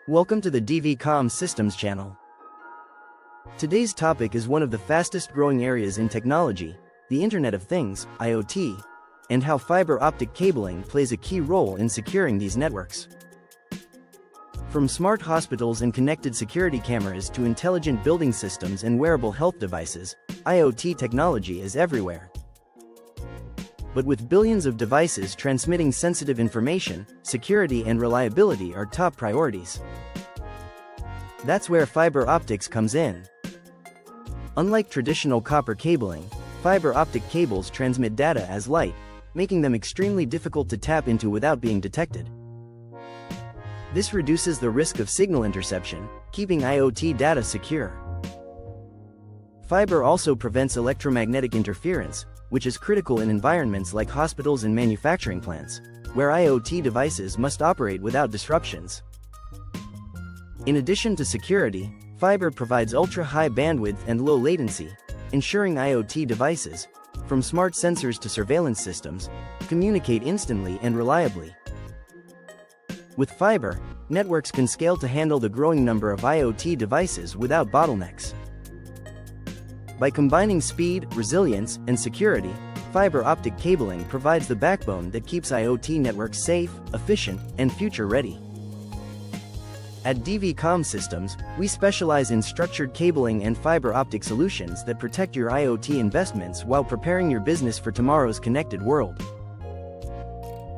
Welcome to the Comm Systems channel. Today's topic is one of the fastest growing areas in technology, the Internet of Things, IoT, and how fiber optic cabling plays a key role in securing these networks. From smart hospitals and connected security cameras to intelligent building systems and wearable health devices, IoT technology is everywhere. But with billions of devices transmitting sensitive information, security and reliability are top priorities. That's where fiber optics comes in. Unlike traditional copper cabling, fiber optic cables transmit data as light, making them extremely difficult to tap into without being detected. This reduces the risk of signal interception, keeping IoT data secure. Fiber also prevents electromagnetic interference, which is critical in environments like hospitals and manufacturing plants, where IoT devices must operate without disruptions. In addition to security, fiber provides ultra-high bandwidth and low latency, ensuring IoT devices, from smart sensors to surveillance systems, communicate instantly and reliably. With fiber, networks can scale to handle the growing number of IoT devices without bottlenecks. By combining speed, resilience, and security, fiber optic cabling provides the backbone that keeps IoT networks safe, efficient, and future-ready. At Comm Systems, we specialize in structured cabling and fiber optic solutions that protect your IoT investments while preparing your business for tomorrow's connected world.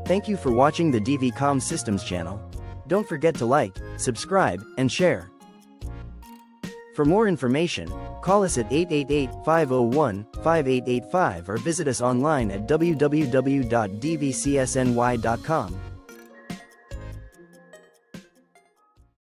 Thank you for watching the Comm Systems channel. Don't forget to like, subscribe, and share. For more information, call us at 888-501-5885 or visit us online at www.dvcsny.com.